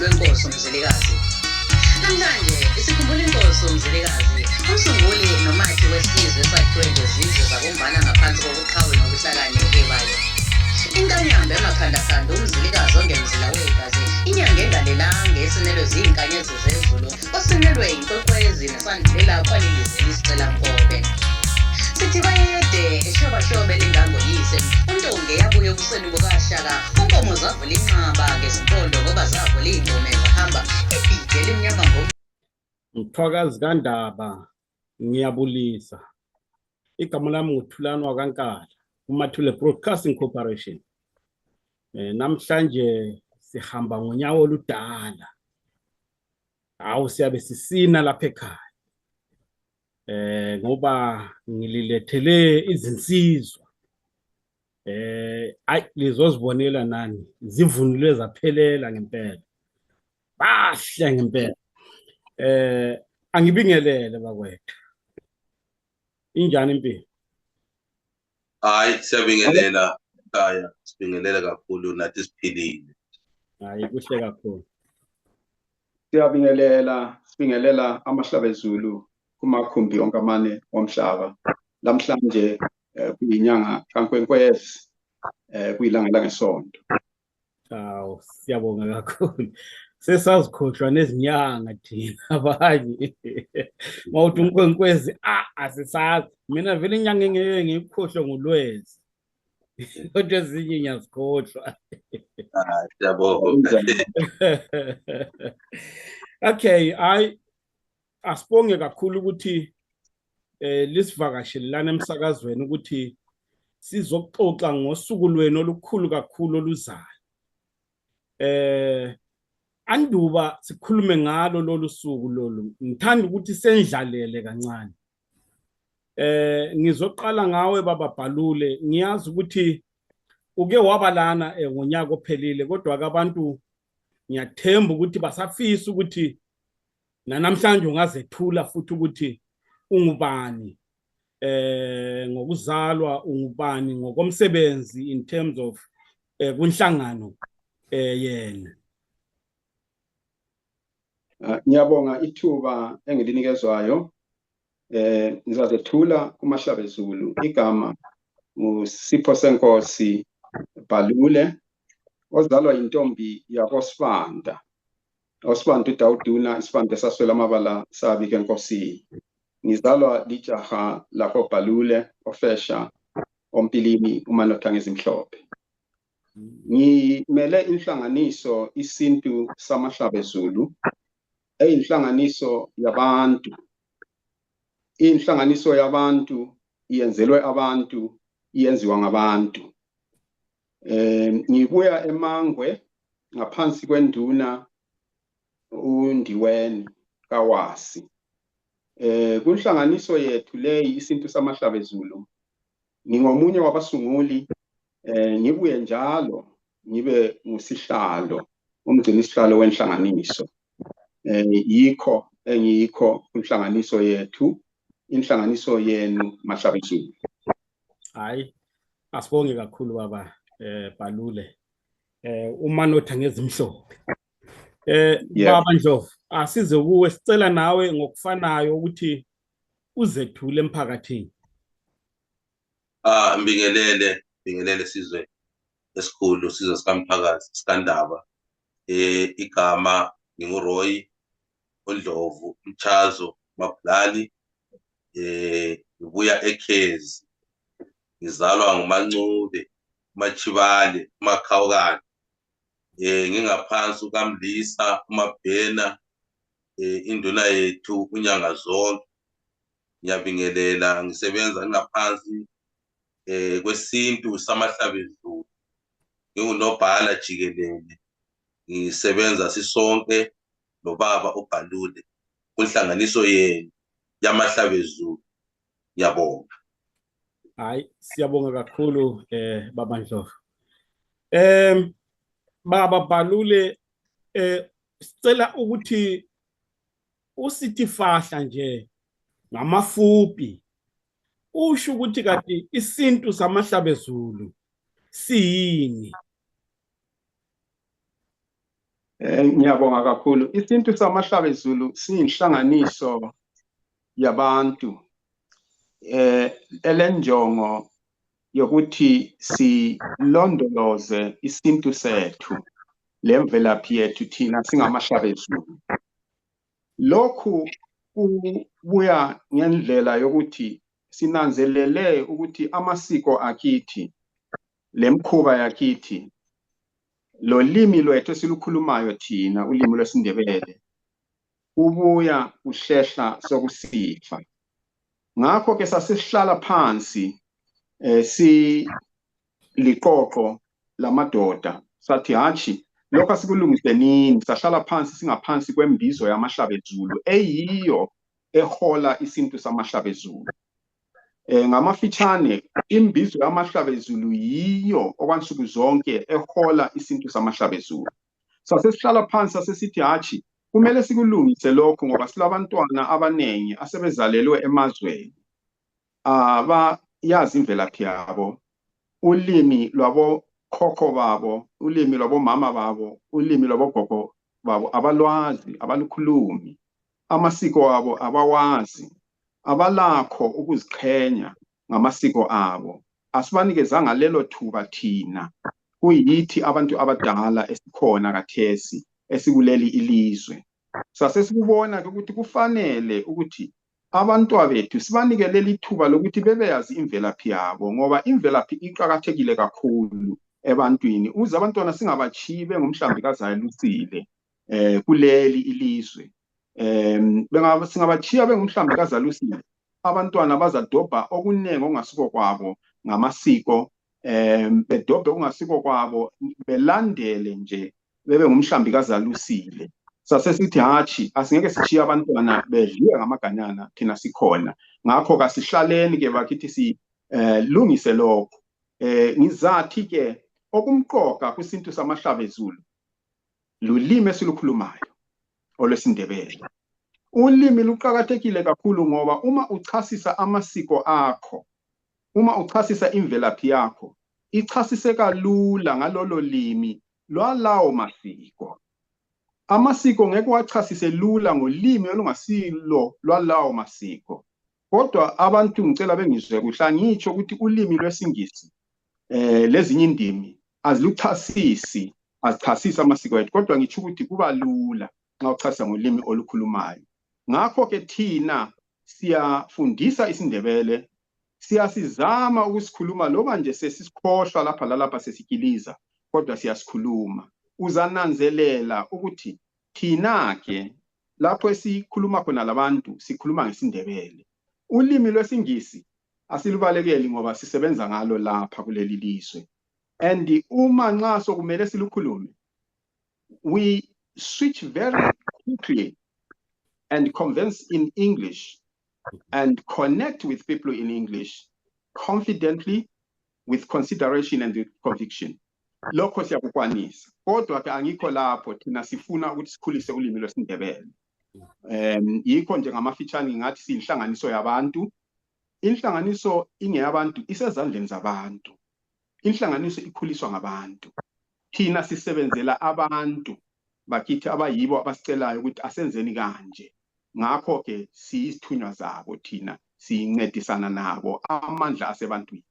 lwenkosi uMzilikazi. Namhlanje isikhumbula inkosi uMzilikazi, umsunguli nomakhi wesizwe esakhiwe ngezizwe zabombana ngaphansi kobuqhawe nobuhlakani bebayo. Inkanyamba emakhandakhanda uMzilikazi ongemzila wegazi, inyanga engalelanga esinelwe ziyinkanyezi zezulu, osinelwe inkwekwezi nesandulela kwalilizwe isicela-nkobe. Sithi bayede eshobashobe lingangoyise, untombi yabuye ebusweni bukaShaka, unkomo zavula inqaba ngezimpondo ngoba zavula iy'ngome zahamba ibhide elimnyama Mthwakazi kaNdaba, ngiyabulisa. Igama lami nguThulani wakaNkala, uMathule Broadcasting Corporation. Namhlanje sihamba ngonyawo oludala. Hawu siyabe sisina lapha ekhaya. Ngoba ngililethele izinsizwa. Lizozibonela nani, zivunulwe zaphelela ngempela. Bahle ngempela. Angibingelele bakwethu. Injani impilo? Hayi siyabingelela ekhaya, sibingelela kakhulu nathi siphilile. Hayi kuhle kakhulu. Sibingelela amahlabezulu kumakhumbi onke amane omhlaba. Namhlanje kuyinyanga kaNkwenkwezi, kuyilanga langesonto. Hawu siyabonga kakhulu. Sesazikhohlwa nezinyanga thina abanye. Mawuthi uNkwenkwezi asisazi. Mina vele inyanga engeke ngikhohlwe ngulwezi. Kodwa ezinye ngiyazikhohlwa. Siyabonga. Okay, asibonge kakhulu ukuthi lisivakashelana emsakazweni ukuthi sizoxoxa ngosuku lwenu olukhulu kakhulu oluzayo. Anduba sikhulume ngalo lolu suku lolu, ngithanda ukuthi sendlalele kancane. Ngizoqala ngawe baba Bhalule, ngiyazi ukuthi uke wabalana ngonyaka ophelile, kodwa ke abantu ngiyathemba ukuthi basafisa ukuthi namhlanje ungazethula futhi ukuthi ungubani, ngokuzalwa ungubani, ngokomsebenzi in terms of kunhlangano yena. Ngiyabonga ithuba engilinikezwayo. Ngizazethula kumahlabezulu. Igama nguSipho Senkosi Bhalule, ozalwa intombi yakoSibanda. OSibanda uDawuduna, isibanda esaswela amabala sabika enkosini. Ngizalwa lijaha lapho Bhalule ofesha ompilini uManotha ngezimhlophe. Ngimele inhlanganiso isintu samahlabezulu, eyinhlanganiso yabantu. Inhlanganiso yabantu iyenzelwe abantu, iyenziwa ngabantu. Ngibuya eMangwe ngaphansi kwenduna uNdiweni kaWasi. Kunhlanganiso yethu leyi isintu samahlabezulu, ngingomunye wabasunguli, ngibuye njalo ngibe ngusihlalo, umgcinisihlalo wenhlanganiso. Yikho engiyikho kunhlanganiso yethu, inhlanganiso yenu mahlabezulu. Hayi asibonge kakhulu baba Bhalule. Umanotha ngezimhlophe. Baba Ndlovu, asize kuwe, sicela nawe ngokufanayo ukuthi uzethule emphakathini. Bingelele sizwe esikhulu, sizwe sikamphakathi sikaNdaba. Igama nginguRoy uNdlovu Mchazo Mabulali. Ngibuya eKhezi. Ngizalwa nguMancube Machibale uMakhawukane. Ngingaphansi kukaMlisa uMabhena, induna yethu unyanga zonke. Ngiyabingelela, ngisebenza ngaphansi kwesintu samahlabezulu. Ngingunobhala jikelele. Ngisebenza sisonke nobaba uBhalule kunhlanganiso yenu yamahlabezulu. Ngiyabonga. Hayi siyabonga kakhulu baba Ndlovu. Baba Bhalule, sicela ukuthi usithi fahla nje ngamafupi usho ukuthi kanti isintu samahlabezulu siyini. Ngiyabonga kakhulu. Isintu samahlabezulu siyinhlanganiso yabantu elenjongo yokuthi silondoloze isintu sethu, lemvelaphi yethu thina singamahlabezulu. Lokhu kubuya ngendlela yokuthi sinanzelele ukuthi amasiko akithi, lemkhuba yakithi, lo limi lwethu esilukhulumayo thina, ulimi lwesiNdebele, ubuya uhlehla sokusifa. Ngakho ke sasihlala phansi liqoqo lamadoda sathi hachi lokho asikulungise nini, sahlala phansi singaphansi kwembizo yamahlabezulu eyiyo ehola isintu samahlabezulu. Ngamafitshane imbizo yamahlabezulu yiyo okwansuku zonke ehola isintu samahlabezulu. Sasihlala phansi sasesithi hachi kumele sikulungise lokho ngoba silabantwana abanengi asebezalelwe emazweni abayazi imvelaphi yabo, ulimi lwabo khokho babo, ulimi lwabo mama babo, ulimi lwabo gogo babo abalwazi, abalukhulumi, amasiko abo abawazi, abalakho ukuziqhenya ngamasiko abo. Asibanikezanga lelo thuba thina kuyithi abantu abadala esikhona kathesi esikuleli ilizwe. Sasesikubona ukuthi kufanele ukuthi abantwa bethu sibanikele leli thuba lokuthi bebeyazi imvelaphi yabo ngoba imvelaphi iqhakathekile kakhulu ebantwini. Uze abantwana singabachibe ngomhlambi kaZalusile kuleli ilizwe. Singabachiya bengumhlambi kaZalusile, abantwana bazadobha okuningi okungasiko kwabo ngamasiko, bedobhe okungasiko kwabo, belandele nje bebe ngumhlambi kaZalusile. Sasesithi hachi asingeke sichiye abantwana bedliwe ngamaganyana thina sikhona. Ngakho kasihlaleni ke bakithi silungise lokho. Ngizathi ke okumqoka kwisintu samahlabezulu lulimi esilukhulumayo olwesiNdebele. Ulimi luqhakathekile kakhulu ngoba uma uchasisa amasiko akho, uma uchasisa imvelaphi yakho, ichasiseka lula ngalolo limi lwalawo masiko. Amasiko ngeke wachasise lula ngolimi olungasilo lwalawo masiko. Kodwa abantu ngicela bengizwe kuhla ngitsho ukuthi ulimi lwesiNgisi lezinye indimi aziluchasisi, azichasisa amasiko ethu, kodwa ngitsho ukuthi kuba lula nxa uchasisa ngolimi olukhulumayo. Ngakho ke thina siyafundisa isiNdebele, siyasizama ukusikhuluma loba nje sesisikhohlwa lapha lalapha sesikiliza, kodwa siyasikhuluma. Uzananzelela ukuthi thina ke lapho esikhuluma khona labantu sikhuluma ngesiNdebele. Ulimi lwesiNgisi asilubalekeli ngoba sisebenza ngalo lapha kuleli lizwe. And uma nxa sokumele silukhulume, we switch very quickly and converse in English and connect with people in English confidently, with consideration and with conviction. Lokho siyakukwanisa. Kodwa ke angikho lapho thina sifuna ukuthi sikhulise ulimi lwesiNdebele. Yikho nje ngamafitshane ngathi siyinhlanganiso yabantu. Inhlanganiso ingeyabantu isezandleni zabantu. Inhlanganiso ikhuliswa ngabantu. Thina sisebenzela abantu bakithi abayibo abasicelayo ukuthi asenzeni kanje. Ngakho ke siyisithunywa zabo thina, sincedisana nabo amandla asebantwini.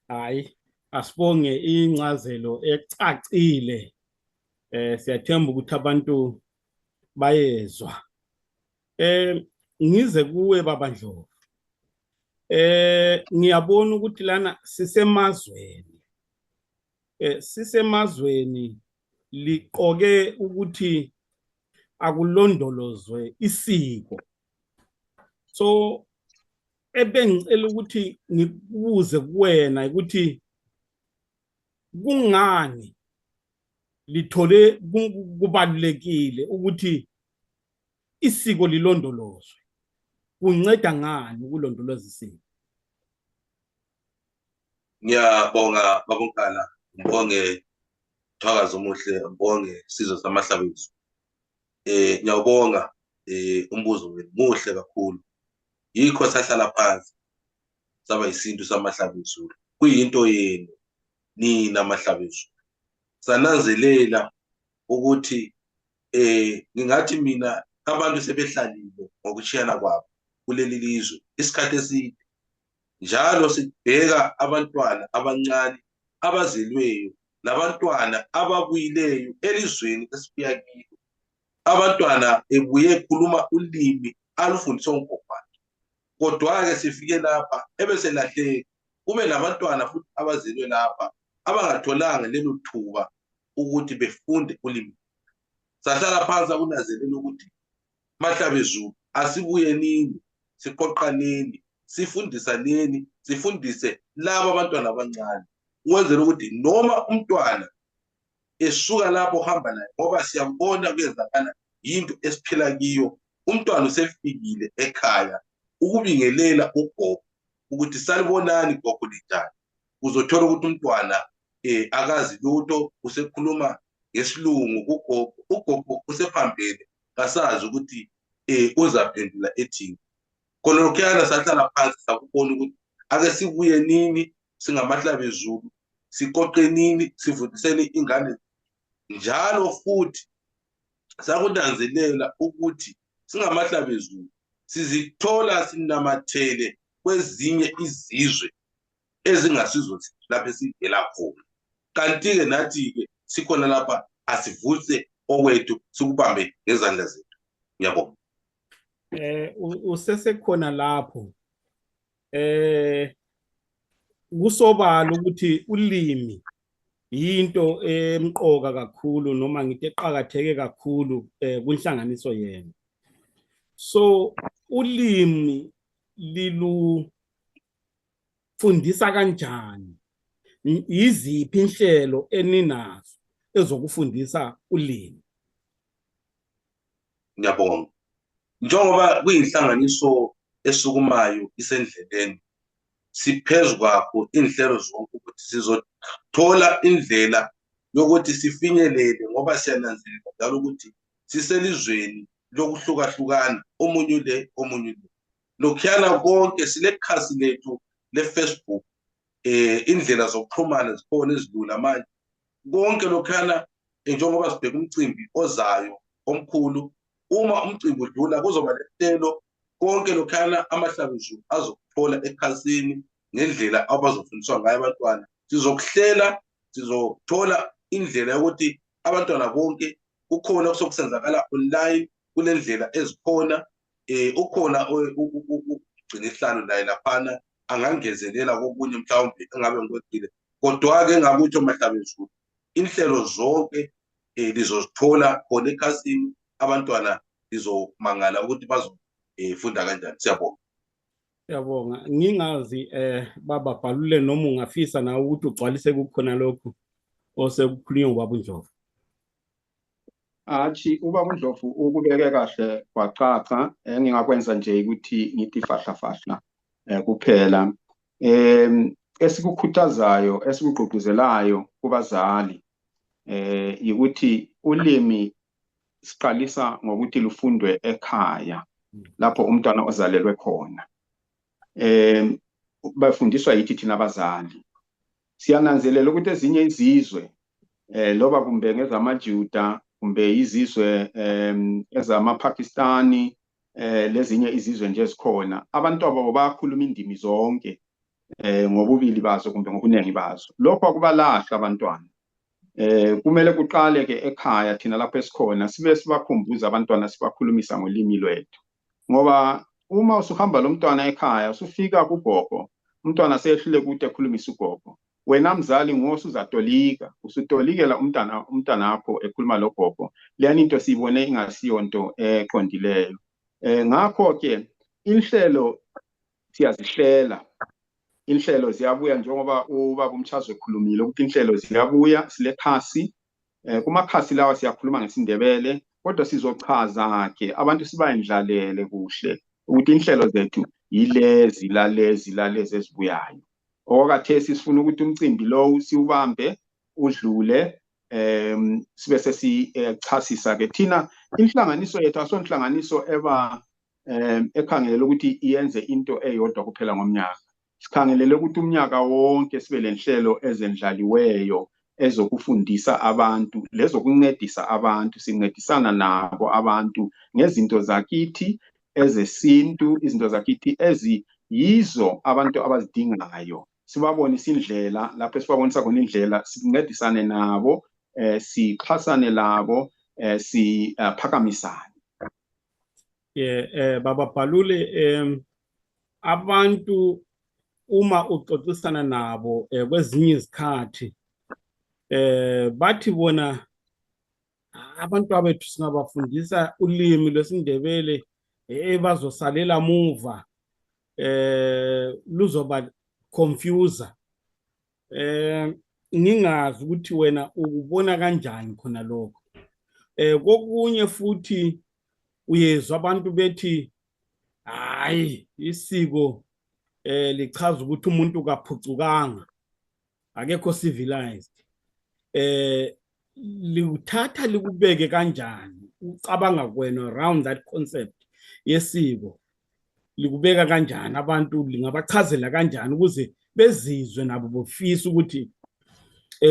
Hayi asibonge incazelo ecacile. Siyathemba ukuthi abantu bayezwa. Ngize kuwe baba Ndlovu. Ngiyabona ukuthi lana sisemazweni liqoke ukuthi akulondolozwe isiko. So ebengicela ukuthi ngibuze kuwena ukuthi kungani lithole kubalulekile ukuthi isiko lilondolozwe. Kunceda ngani ukulondoloza isiko? Ngiyabonga babunkana, ngibonge Thwakazi omuhle, ngibonge Sizwe Samahlabezulu. Ngiyabonga umbuzo wenu muhle kakhulu. Yikho sahlala phansi saba isintu samahlabezulu. Kuyinto yenu nina amahlabezulu. Sananzelela ukuthi ngingathi mina abantu sebehlalile ngokushiyana kwabo kuleli lizwe isikhathi eside njalo sibheka abantwana abancane abazelweyo labantwana ababuyileyo elizweni esibuya kilo abantwana ebuye ekhuluma ulimi alufundiswa ugogo wakhe kodwa-ke sifike lapha ebeselahleka kube labantwana futhi abazelwe lapha abangatholanga lelo thuba ukuthi befunde ulimi sahlala phansi akunanzelela ukuthi Mahlabezulu asibuye nini siqoqaneni sifundisaneni sifundise laba abantwana abancane ukwenzela ukuthi noma umntwana esuka lapho hamba naye ngoba siyambona kuyenzakala into esiphila kiyo umntwana usefikile ekhaya ukubingelela ugogo ukuthi salibonani gogo linjani uzothola ukuthi umntwana akazi lutho usekhuluma ngesilungu ugogo usephambili kasazi ukuthi uzaphendula ethini khona lokhuyana sahlala phansi sakubona ukuthi ake sibuye nini singamahlabezulu siqoqe nini sifundiseni ingane njalo futhi sakunanzelela ukuthi singamahlabezulu sizithola sinamathele kwezinye izizwe ezingasizo lapha esivela khona kanti-ke nathi-ke sikhona lapha asivuse okwethu sikubambe ngezandla zethu ngiyabonga usesekhona lapho kusobala ukuthi ulimi yinto emqoka kakhulu noma ngithi eqhakatheke kakhulu kunhlanganiso yena so ulimi lilufundisa kanjani iziphi inhlelo eninazo ezokufundisa ulimi ngiyabonga njengoba kuyinhlanganiso esukumayo isendleleni siphezu kwakho inhlelo zonke ukuthi sizothola indlela yokuthi sifinyelele ngoba siyananzelela njalo ukuthi siselizweni lokuhlukahlukana omunye le lokhuyana konke silekhasi lethu le-Facebook indlela zokuxhumana zikhona ezilula manje konke lokhuyana njengoba sibheka umcimbi ozayo omkhulu uma umcimbi udlula kuzoba lehlelo konke lokhuyana amahlabezulu azokuthola ekhasini ngendlela abazofundiswa ngayo abantwana sizokuhlela sizothola indlela yokuthi abantwana bonke ukhona kusokusenzakala online kule ndlela ezikhona ukhona ugcina isihlalo naye laphana angangezelela kokunye mhlawumbe engabe ngikweqile kodwa-ke engakutsho Mahlabezulu inhlelo zonke lizozithola khona ekhasini abantwana lizomangala ukuthi bazofunda kanjani siyabonga Siyabonga ngingazi baba Bhalule noma ungafisa na ukuthi ugcwalise kukhona lokho osekukhulunywa ubaba uNdlovu ubaba uNdlovu ukubeke kahle kwacaca engingakwenza nje ukuthi ngithi fahla kuphela esikukhuthazayo esikugqugquzelayo kubazali ukuthi ulimi siqalisa ngokuthi lufundwe ekhaya lapho umntwana ozalelwe khona bafundiswa yithi thina abazali siyananzelela ukuthi ezinye izizwe loba kumbe ngezamaJuda kumbe izizwe ezamaPakistani lezinye izizwe nje ezikhona abantu abo bakhuluma indimi zonke ngobubili bazo kumbe ngobuningi bazo lokho akubalahla abantwana kumele kuqale ke ekhaya thina lapho esikhona sibe sibakhumbuza abantwana sibakhulumisa ngolimi lwethu ngoba uma usuhamba lo mntwana ekhaya usufika kugogo umntwana seyehlule ukuthi ekhulumisa ugogo wena mzali ngosuzatolika usutolikela umntana wakho ekhuluma logogo leyani into siyibone ingasiyo into eqondileyo ngakho ke inhlelo siyazihlela inhlelo ziyabuya njengoba ubaba uMchazo ekhulumile ukuthi inhlelo ziyabuya silekhasi kumakhasi lawa siyakhuluma ngesindebele kodwa sizochaza ke abantu sibayendlalele kuhle ukuthi inhlelo zethu yilezi lalezi ezibuyayo okwathesi sifuna ukuthi umcimbi lo siubambe udlule sibe sesichasisa ke thina inhlanganiso yethu asonhlanganiso eba ekhangelela ukuthi iyenze into eyodwa kuphela ngomnyaka sikhangelele ukuthi umnyaka wonke sibe lenhlelo ezendlaliweyo ezokufundisa abantu, lezokuncedisa abantu, sincedisana nabo abantu ngezinto zakithi ezesintu, izinto zakithi eziyizo abantu abazidingayo. Sibabonisa indlela, lapho sibabonisa khona indlela, sincedisane nabo, sixhasane labo, siphakamisane. Baba Bhalule, abantu uma uxoxisana nabo kwezinye izikhathi bathi bona abantu abethu singabafundisa ulimi lwesiNdebele bazosalela muva, luzoba confuse. Ngingazi ukuthi wena ukubona kanjani khona lokho. Kokunye futhi uyezwa abantu bethi hayi isiko lichaza ukuthi umuntu kaphucukanga, akekho civilized. Liuthatha likubeke kanjani ucabanga kwena around that concept yesiko? Likubeka kanjani abantu, lingabachazela kanjani ukuze bezizwe nabo bofisa ukuthi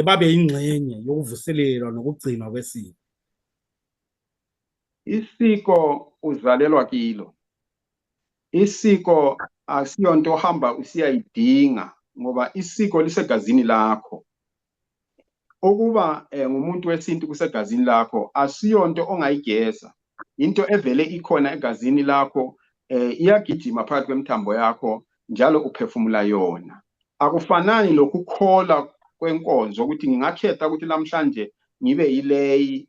babe ingxenye yokuvuselelwa nokugcinwa kwesiko? Isiko uzalelwa kilo. Isiko asiyonto ohamba usiyayidinga, ngoba isiko lisegazini lakho. Ukuba ngumuntu wesintu kusegazini lakho asiyonto ongayigeza, into evele ikhona egazini lakho, iyagijima phakathi kwemithambo yakho njalo uphefumula yona. Akufanani lokukholwa kwenkonzo ukuthi ngingakhetha ukuthi namhlanje ngibe yileyi,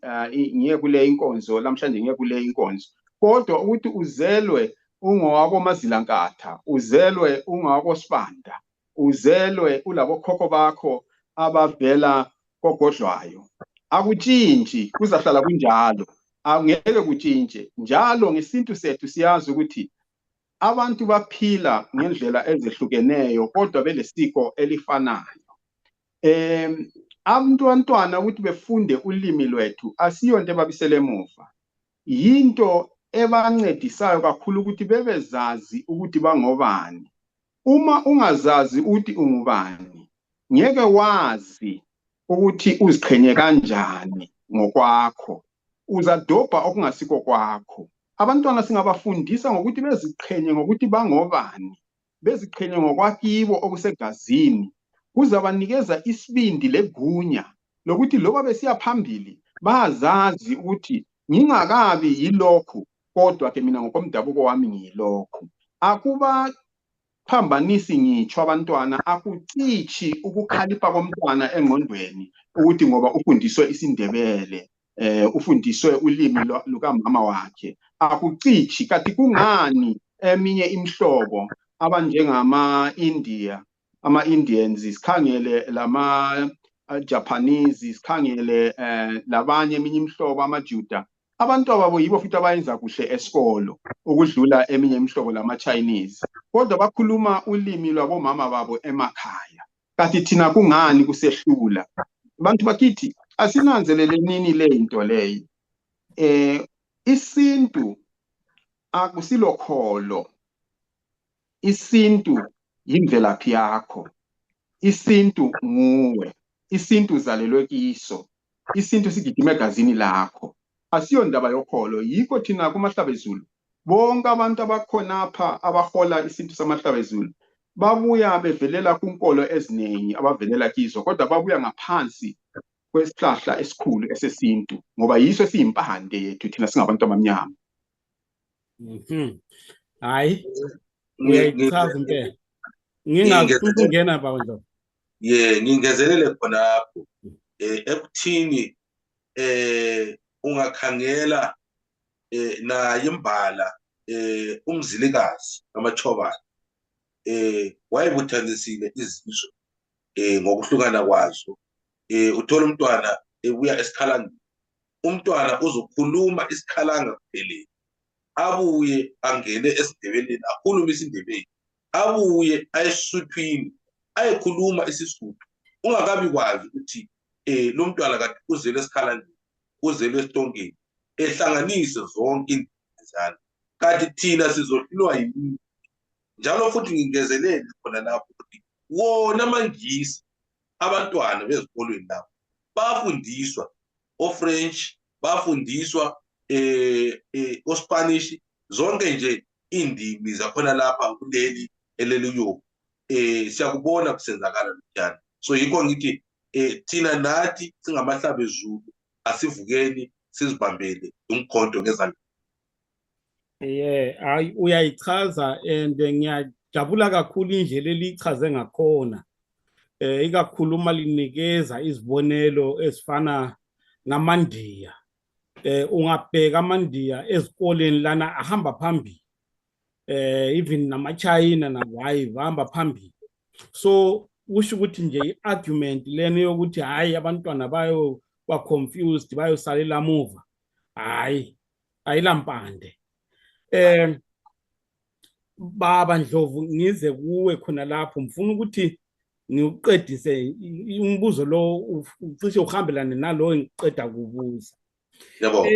ngiye kule inkonzo, namhlanje ngiye kule inkonzo. Kodwa ukuthi uzelwe ungowako Mazilankatha, uzelwe ungowako Sibanda, uzelwe ulabo khokho bakho abavela kogodlwayo, akutshintshi, kuzahlala kunjalo, angeke kutshintshe. Njalo ngesintu sethu siyazi ukuthi abantu baphila ngendlela ezehlukeneyo kodwa belesiko elifanayo. Abantwana ukuthi befunde ulimi lwethu asiyonto ebabisele emuva, yinto ebancedisayo kakhulu ukuthi bebezazi ukuthi bangobani. Uma ungazazi ukuthi ungubani, ngeke wazi ukuthi uziqhenye kanjani ngokwakho, uzadobha okungasiko kwakho. Abantwana singabafundisa ngokuthi beziqhenye ngokuthi bangobani, beziqhenye ngokwakibo okusegazini, kuzabanikeza isibindi legunya lokuthi loba besiya phambili bazazi ukuthi ngingakabi yilokhu, kodwa ke mina ngokomdabuko wami ngiyilokhu. Akuba phambanisi ngitsho abantwana, akucishi ukukhalipha komntwana engqondweni ukuthi ngoba ufundiswe isiNdebele, ufundiswe ulimi lukamama wakhe, akucishi. Kanti kungani eminye imihlobo abanjengama-India, ama-Indians, sikhangele lama-Japanese, sikhangele labanye eminye imihlobo, amaJuda, abantu ababo yibo futhi abayenza kuhle esikolo ukudlula eminye imihlobo lama-Chinese, kodwa bakhuluma ulimi lwabomama babo emakhaya. Kanti thina kungani kusehlula? Abantu bakithi asinanzeleleni le into leyo. Isintu akusilokholo, isintu yimvelaphi yakho, isintu nguwe, isintu uzalelwe kiso, isintu sigijima egazini lakho, asiyo ndaba yokholo. Yikho thina kuMahlabezulu bonke abantu abakhonapha abahola isintu samahlabezulu babuya bevelela kunkolo eziningi abavelela kizo, kodwa babuya ngaphansi kwesihlahla esikhulu esesintu, ngoba yiso esiyimpande yethu thina singabantu abamnyama. Hayi, uyayichaza impela. Ngingazi ukuthi ungena bandla. Ngingezelele khonapho ekuthini ungakhangela naye imbala uMzilikazi kaMachobane wayebuthanisile izizwe ngokuhlukana kwazo. Uthola umntwana ebuya esikhalangeni, umntwana uzokhuluma isikhalanga kuphelele, abuye angene esiNdebeleni akhulume isiNdebele, abuye ayeSuthwini ayekhuluma isiSuthu. Ungakabi kwazi ukuthi lo mntwana kade uzelwe esikhalangeni, uzelwe esitongeni, ehlanganise zonke indlela. Kanti thina sizohlulwa yini? Njalo futhi ngingezelele khona lapho ukuthi wona amangisi abantwana bezikolweni lapho bafundiswa oFrench, bafundiswa oSpanish, zonke nje indimi zakhona lapha kuleli eleliyuko siyakubona kusenzakala njani. So yikho ngithi thina nathi singamahlabezulu asivukeni sizibambele umkhonto ngezandla. Hayi uyayichaza and ngiyajabula kakhulu indlela elichaze ngakhona. Ikakhulu uma linikeza izibonelo ezifana namaNdiya. Ungabheka amaNdiya ezikoleni lana ahamba phambili. Even namaChina nawayi bahamba phambili. So usho ukuthi nje i-argument lena yokuthi hayi abantwana bayo confused bayosalela muva. Hayi ayilampande. Baba Ndlovu ngize kuwe khona lapho ngifuna ukuthi ngiuqedise umbuzo lo ucishe uhambelane nalo engiqeda kubuza. Yebo.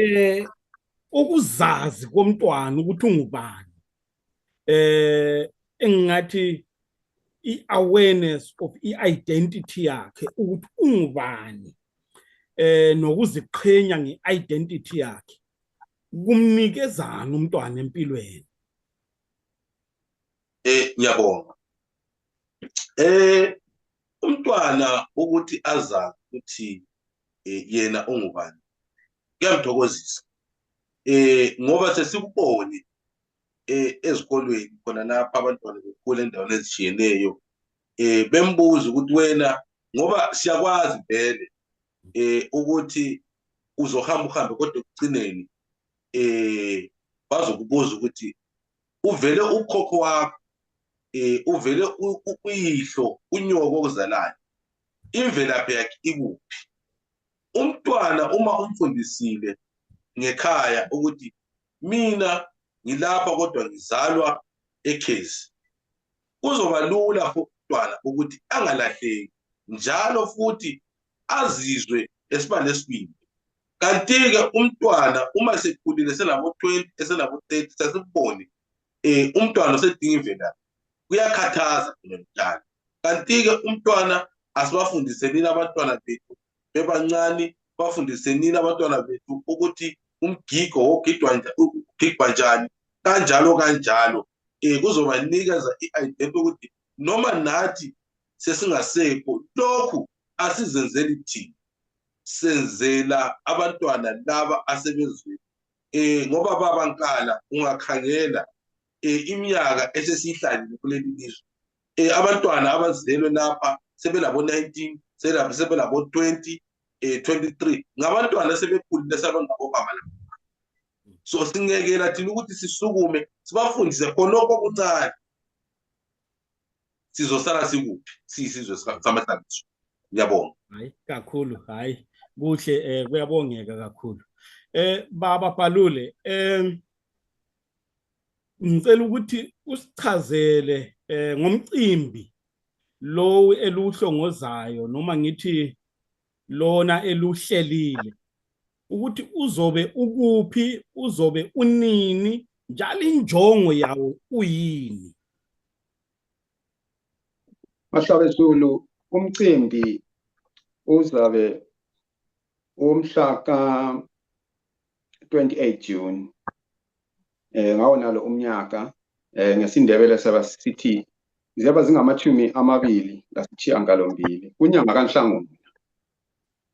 Ukuzazi komntwana ukuthi ungubani. Engathi i-awareness of i-identity yakhe ukuthi ungubani. Nokuziqhenya nge-identity yakhe. Kumnikezana umntwana empilweni. Ngiyabonga. Umntwana ukuthi azazi ukuthi yena ungubani kuyamthokozisa. Ngoba sesikubone ezikolweni khona lapha abantwana bekhula endaweni ezishiyeneyo bembuza ukuthi wena ngoba siyakwazi vele ukuthi uzohamba uhambe kodwa ekugcineni bazokubuza ukuthi uvele ukhokho wakho uvele uyihlo unyoko okuzalayo imvelaphi yakhe ikuphi. Umntwana uma umfundisile ngekhaya ukuthi mina ngilapha kodwa ngizalwa ekhezi, kuzoba lula for umntwana ukuthi angalahleki njalo futhi azizwe esibani lesibili. Kanti-ke umntwana uma sekhulile selabo 20 eselabo 30 sasibone umntwana osedinga imvelaphi kuyakhathaza nomntwana. Kanti-ke umntwana asibafundisenini abantwana bethu bebancane, bafundisenini abantwana bethu ukuthi umgigo ugigwa njani kanjalo kanjalo. Kuzobanikeza i-identity ukuthi noma nathi sesingasekho lokhu asizenzeli thina, senzela abantwana laba asebezweni. Ngoba babankala ungakhangela iminyaka esesihlalile kuleli lizwe, abantwana abazelwe lapha sebelabo 19 sebelabo 20 23 ngabantwana sebekhulile sabangabo baba lapha. So singekela thina ukuthi sisukume sibafundise khonoko okuncane, sizosala sikuphi siyisizwe samahlabezulu. Ngiyabonga. Hayi kakhulu, hayi kuhle, kuyabongeka kakhulu. Baba Palule, ngicela ukuthi usichazele ngomcimbi lo eluhlongozayo noma ngithi lona eluhlelile ukuthi uzobe ukuphi, uzobe unini, njalo injongo yawo uyini. Mahlabezulu, umcimbi uzabe umhla ka 28 June. Ngawo nalo umnyaka ngesindebele sabasithi ziyaba zingamachumi amabili lasishiyagalombili kunyanga kaNhlangula.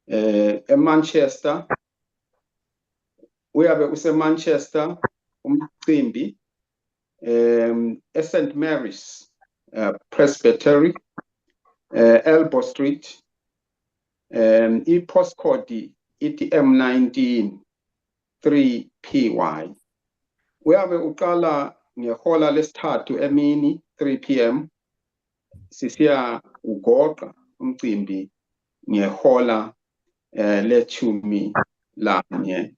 eManchester, uyabe useManchester umcimbi, eSt Mary's Presbytery, Elbow Street, i-postcode ithi M19 3PY. Uyabe uqala ngehola lesithathu emini 3 PM, sisiya ugoqa umcimbi ngehola lechumi lanye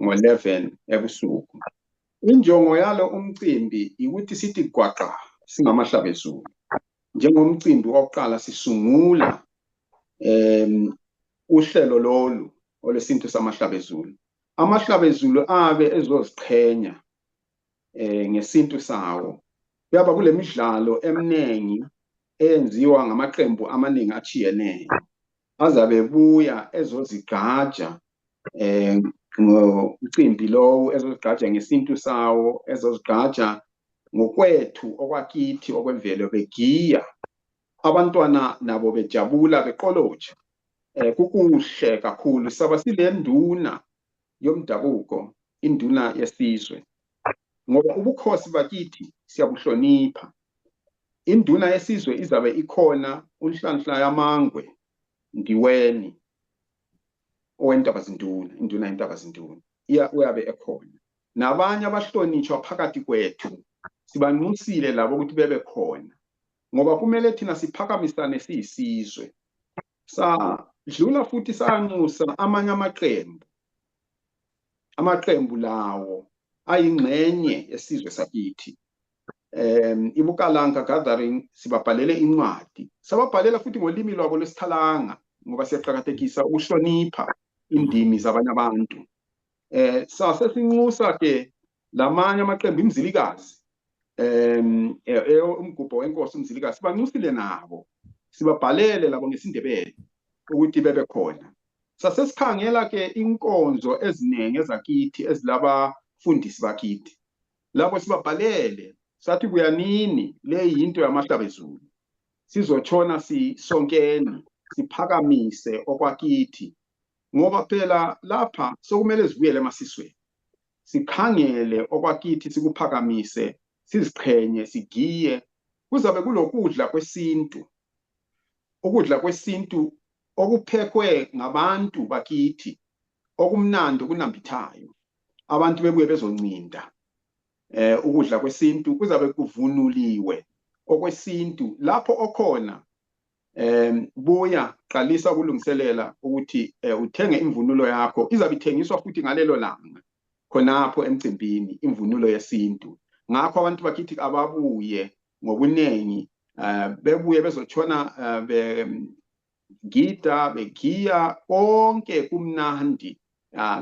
ngo-11 ebusuku. Injongo yalo umcimbi ukuthi sithi gwaqa singamahlabezulu. Njengomcimbi wokuqala sisungula uhlelo lolu olwesintu samahlabezulu. Amahlabezulu abe ezoziqhenya ngesintu sawo. Kuyaba kule midlalo eminingi eyenziwa ngamaqembu amaningi achiyeneyo. azabe buya ezozigqaja ngomcimbi lowo, ezozigqaja ngesintu sawo, ezozigqaja ngokwethu okwakithi okwemvelo, begiya abantwana nabo bejabula beqolotsha. Kukuhle kakhulu, saba sile nduna yomdabuko, induna yesizwe, ngoba ubukhosi bakithi siyabuhlonipha. Induna yesizwe izabe ikhona uNhlanhla Yamangwe Ndiweni owentaba-zinduna, induna yentaba-zinduna uyabe ekhona, nabanye abahlonitshwa phakathi kwethu sibanxusile labo ukuthi bebe khona, ngoba kumele thina siphakamisane siyisizwe. Sadlula futhi sanxusa amanye amaqembu lawo ayingxenye yesizwe sakithi. IBukalanga Gathering sibabhalele incwadi, sababhalela futhi ngolimi lwabo lwesithalanga, ngoba siyaqhakathekisa ukuhlonipha indimi zabanye abantu. Sasesinxusa ke lamanye amaqembu, imzilikazi, umgubho wenkosi umzilikazi, sibanxusile nabo, sibabhalele labo ngesindebele ukuthi bebe khona. Sasesikhangela ke inkonzo eziningi ezakithi ezilabafundisi bakithi, labo sibabhalele sathi buyanini, le yinto yamahlabezulu, sizotshona sisonkeni siphakamise okwakithi, ngoba phela lapha sokumele sivuyele emasisweni, sikhangele okwakithi sikuphakamise, siziqhenye, sigiye. Kuzabe kulokudla kwesintu, ukudla kwesintu okuphekwe ngabantu bakithi, okumnandi okunambithayo, abantu bebuye bezoncinda. Ukudla kwesintu kuzabe kuvunuliwe okwesintu, lapho okhona buya qalisa ukulungiselela ukuthi uthenge imvunulo yakho, izabe ithengiswa futhi ngalelo langa khonapho emcimbini, imvunulo yesintu. Ngakho abantu bakithi ababuye ngobuningi, bebuye bezotshona begida begiya, konke kumnandi,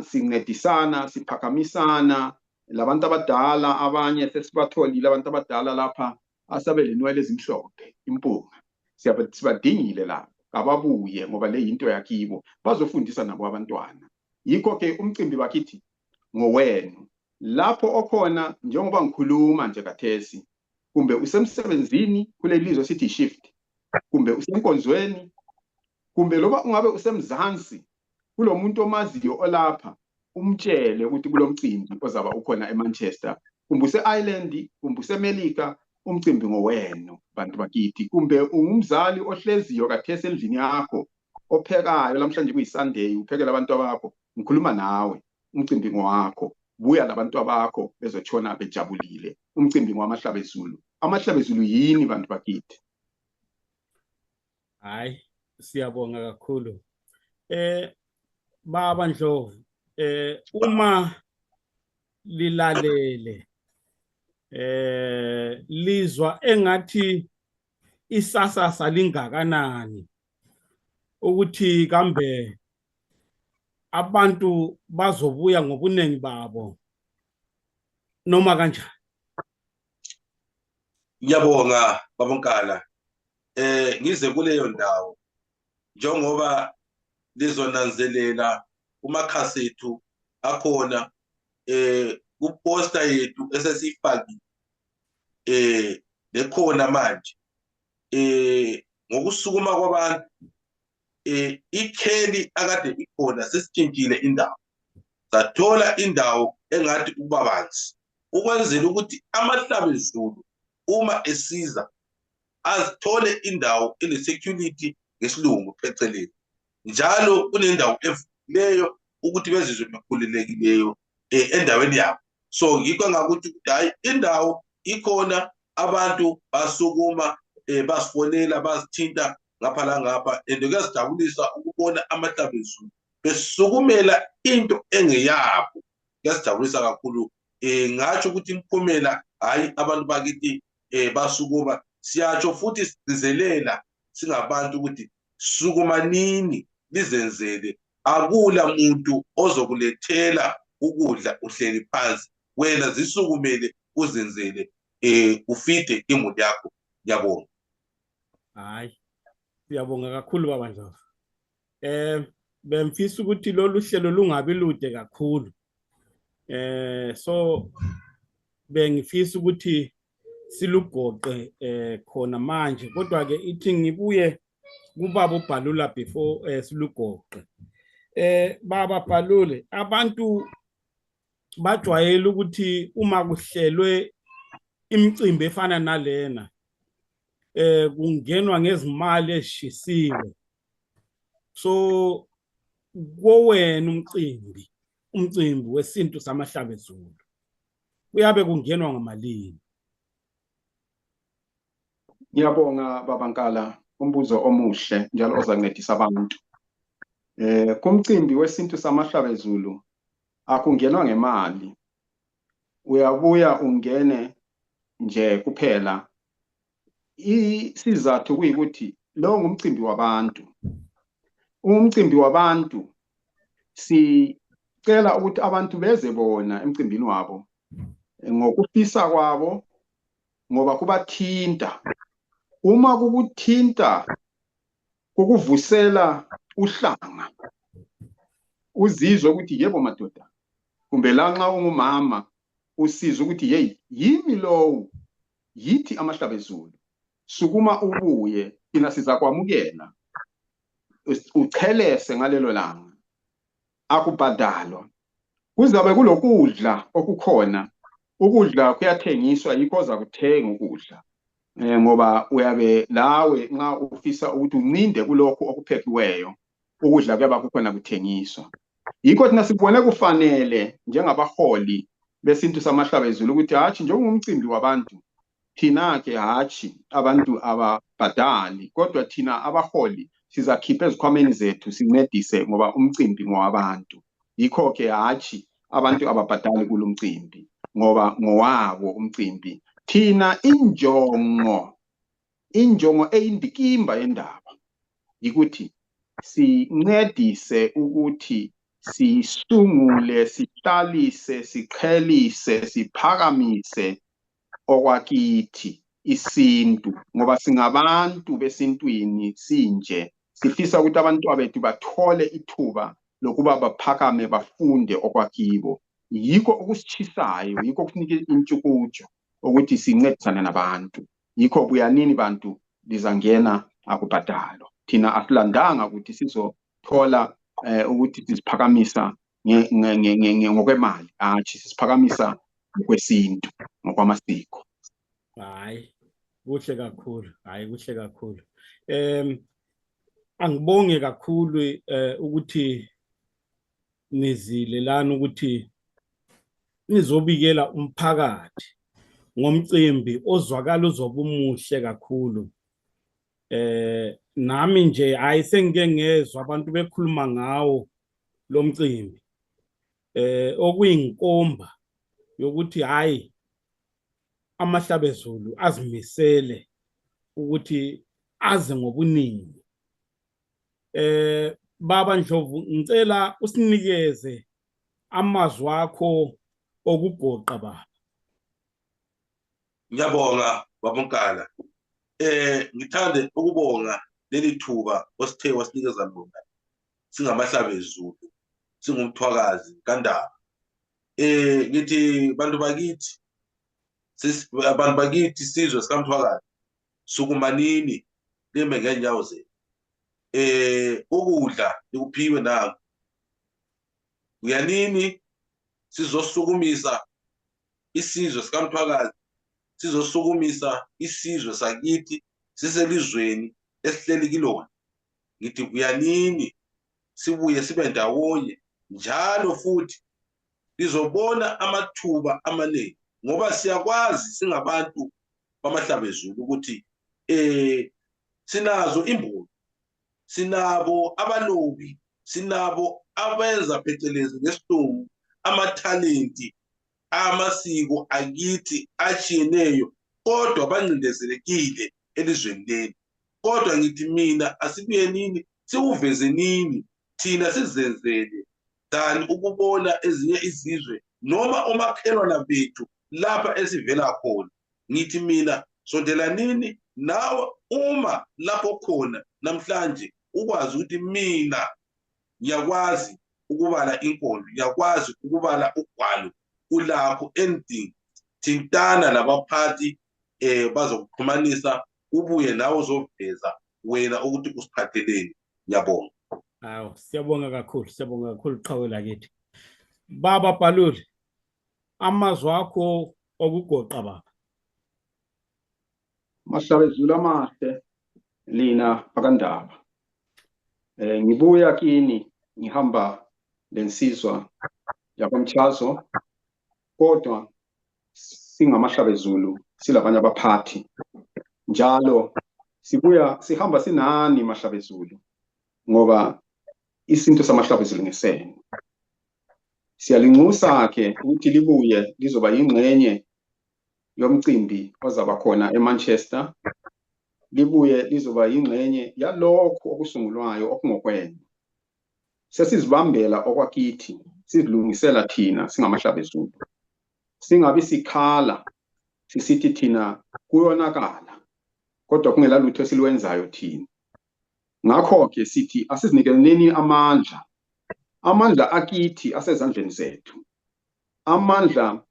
sincedisana, siphakamisana. Labantu abadala abanye sesibatholile abantu abadala lapha asabe lenwele ezimhlophe, impunga, sibadingile lapho ababuye, ngoba le yinto yakibo, bazofundisa nabo abantwana. Yikho ke umcimbi bakithi ngowenu, lapho okhona, njengoba ngikhuluma nje kathesi, kumbe usemsebenzini kule lizwe sithi shift, kumbe usenkonzweni, kumbe loba ungabe usemzansi kulo muntu omaziyo olapha, umtshele ukuthi kulo mcimbi ozaba ukhona eManchester, kumbe use-Ireland, kumbe useMelika, umcimbi ngowenu bantu bakithi. Kumbe ungumzali ohleziyo kathesi endlini yakho, ophekayo, lamhlanje kuyiSunday, uphekela abantu bakho, ngikhuluma nawe, umcimbi ngowakho, buya labantu bakho bezotshona bejabulile, umcimbi ngwamahlabezulu. Amahlabezulu yini bantu bakithi? Hayi, siyabonga kakhulu. Baba Ndlovu, uma lilalele lizwa engathi isasasa lingakanani, ukuthi kambe abantu bazobuya ngobuningi babo noma kanjani? Ngiyabonga babonkala, ngize kuleyo ndawo njengoba lizonanzelela kumakhasi ethu akhona, kuposta yethu esesifaki lekhona manje, ngokusukuma kwabantu, ikheli akade ikhona sesitshintshile indawo, sathola indawo engathi ukubabanzi, ukwenzela ukuthi amahlabezulu uma esiza azithole indawo ele-security ngesilungu phecelezi, njalo kunendawo evuleyo ukuthi bezizwe bekhululekileyo endaweni yabo. So yikho ngakuthi hayi, indawo ikhona, abantu basukuma basifonela, bazithinta ngapha la ngapha, and kuyasijabulisa ukubona amahlabezulu besukumela into engeyabo, kuyasijabulisa kakhulu. Ngatsho ukuthi impumela hayi abantu bakithi basukuma, siyatsho futhi sigcizelela singabantu ukuthi sukumanini lizenzele, akula muntu ozokulethela ukudla uhleli phansi, wena zisukumele uzenzele ufide imuli yakho. Ngiyabonga. Hayi, siyabonga kakhulu Baba Ndlovu. Bemfisa ukuthi lolu hlelo lungabi lude kakhulu. So bengifisa ukuthi silugoqe khona manje, kodwa ke ithi ngibuye kubaba uBhalula before silugoqe. Baba Bhalule, abantu bajwayele ukuthi uma kuhlelwe imicimbi efana nalena kungenwa ngezimali ezishisiwe. So kowena umcimbi wesintu samahlabezulu kuyabe kungenwa ngamalini? Ngiyabonga baba Nkala, umbuzo omuhle njalo ozancedisa abantu. Kumcimbi wesintu samahlabezulu akungenwa ngemali. Uyabuya ungene nje kuphela. Isizathu kuyikuthi lo ngumcimbi wabantu. Umcimbi wabantu sicela ukuthi abantu beze bona emcimbini wabo ngokufisa kwabo, ngoba kubathinta. Uma kukuthinta kukuvusela uhlanga, uzizwe ukuthi yebo madoda, kumbe lanxa ungumama usizwe ukuthi hey, yimi lowo, yithi amahlabezulu, sukuma ubuye, thina siza kwamukela, uchelese ngalelo langa, akubhadalwa. Kuzabe kulokudla okukhona. Ukudla kuyathengiswa, yikho oza kuthenga ukudla. Ngoba uyabe lawe nxa ufisa ukuthi uncinde kulokho okuphekiweyo, ukudla kuyaba kukhona kuthengiswa. Yikho thina sibone kufanele njengabaholi besintu samahlabezulu ukuthi hatshi njengomcimbi wabantu, thina ke hatshi abantu ababhadali, kodwa thina abaholi sizakhipha ezikhwameni zethu sincedise ngoba umcimbi ngowabantu. Yikho ke hatshi abantu ababhadali kulo mcimbi ngoba ngowabo umcimbi. Thina injongo eyindikimba yendaba yikuthi sincedise ukuthi sisungule, sihlalise, siqhelise, siphakamise okwakithi isintu, ngoba singabantu besintwini sinje. Sifisa ukuthi abantu abethu bathole ithuba lokuba baphakame bafunde okwakibo. Yikho okusitshisayo, yikho kusinika intshukutsho ukuthi sincedisane nabantu. Yikho buyanini bantu lizangena akubhadalo. Thina asilandanga ukuthi sizothola ukuthi siziphakamisa ngokwemali, hatshi sisiphakamisa ngokwesintu, ngokwamasiko. Hayi, kuhle kakhulu. Hayi, kuhle kakhulu. Angibonge kakhulu ukuthi nizile lana ukuthi nizobikela umphakathi ngomcimbi ozwakala uzoba umuhle kakhulu. Nami nje hayi sengike ngezwe abantu bekhuluma ngawo lo mcimbi, okuyinkomba yokuthi hayi amahlabezulu azimisele ukuthi aze ngobuningi. Baba Ndlovu, ngicela usinikeze amazwi akho okugoqa baba. Ngiyabonga baba Nkala. Ngithande ukubonga leli thuba osithe wasinikeza lona singamahlabezulu, singumthwakazi kaNdaba. Ngithi bantu bakithi sizwe sikaMthwakazi, sukumanini lime ngenyawo zenu. Ukudla likuphiwe nako. Uyanini sizosukumisa isizwe sikaMthwakazi, sizosukumisa isizwe sakithi siselizweni esihleli kilona. Ngithi uyanini sibuye sibe ndawonye njalo futhi lizobona amathuba amaningi, ngoba siyakwazi singabantu bamahlabezulu ukuthi sinazo imboni, sinabo abalobi, sinabo abenza phecelezi ngesilungu amathalenti amasiko akithi achiyeneyo, kodwa bancindezelekile elizweni leli. Kodwa ngithi mina asibuye nini siuveze nini thina sizenzele than ukubona ezinye izizwe noma omakhelwana bethu lapha esivela khona. Ngithi mina sondela nini nawe uma lapho khona namhlanje ukwazi ukuthi mina ngiyakwazi ukubala inkondlo, ngiyakwazi ukubala ugwalo ulakho ending thintana labaphathi bazokuxhumanisa ubuye nawe uzoveza wena ukuthi usiphatheleni. Ngiyabonga. Hawu, siyabonga kakhulu Qhawe lakithi. Baba Paluli, amazwi akho okugoqa baba. Mahlabezulu amahle lina bakandaba. Ngibuya kini ngihamba lensizwa yakwamthazo, kodwa singamahlabezulu silabanye abaphathi. Njalo sibuya sihamba sinani mahlabezulu ngoba isinto samahlabezulu ngesene. Siyalinxusa ke ukuthi libuye lizoba yingxenye yomcimbi ozaba khona eManchester. Libuye lizoba yingxenye yalokho okusungulwayo okungokwenu. Sesizibambela okwakithi, sizilungisela thina singamahlabezulu. Singabi sikhala sisithi thina kuyonakala, kodwa kungela lutho esilwenzayo thina. Ngakho ke sithi asizinikeleni amandla. Amandla akithi asezandleni zethu. Amandla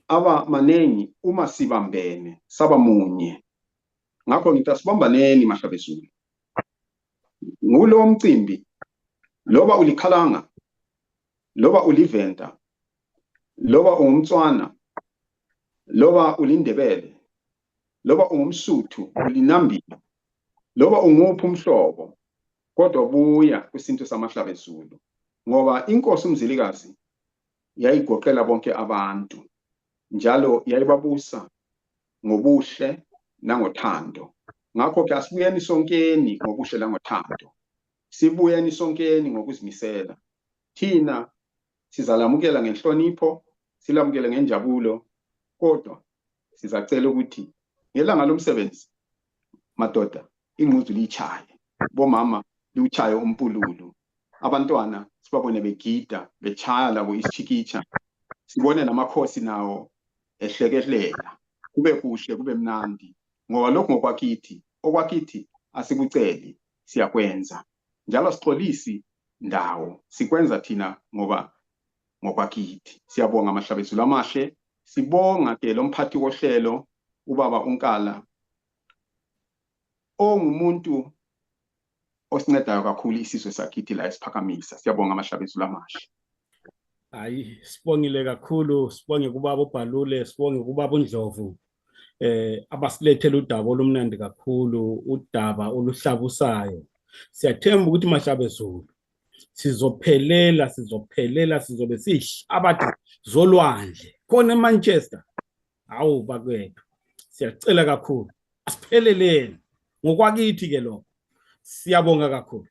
aba manengi uma sibambene saba munye. Ngakho ngithi asibambaneni mahlabezulu. Ngulo mcimbi loba ulikhalanga, loba ulivenda, loba ungumtswana, loba ulindebele, loba ungumsuthu, ulinambile, loba unguphi umhlobo, kodwa buya kwisinto samahlabezulu. Ngoba inkosi uMzilikazi yayigoqela bonke abantu, njalo yayibabusa ngobuhle nangothando. Ngakho ke asibuyeni sonkeni ngobuhle nangothando. Sibuyeni sonkeni ngokuzimisela. Thina sizalamukela ngenhlonipho, silamukele ngenjabulo, kodwa sizacela ukuthi ngelanga lomsebenzi madoda ingquzu lichaye, bomama liuchaye umpululu, abantwana sibabone begida bechaya labo isichikicha, sibone namakhosi nawo ehlekelela, kube kuhle kube mnandi. Ngoba lokho ngokwakithi, okwakithi asikuceli siyakwenza, njalo sixolisi ndawo sikwenza thina ngoba ngokwakithi. Siyabonga amahlabezulu amahle, sibonga ke lo mphathi wohlelo ubaba uNkala ongumuntu osincedayo kakhulu isizwe sakithi la esiphakamisa. Siyabonga amahlabezulu amahle. Hayi, sibongile kakhulu, sibonge kubaba uBhalule, sibonge kubaba uNdlovu. Abasilethela udaba olumnandi kakhulu, udaba oluhlabusayo. Siyathemba ukuthi mahlabezulu sizophelela sizobe siyihlabathi zolwandle khona eManchester. Hawu bakwethu, siyacela kakhulu asipheleleni ngokwakithi ke lokho. Siyabonga kakhulu.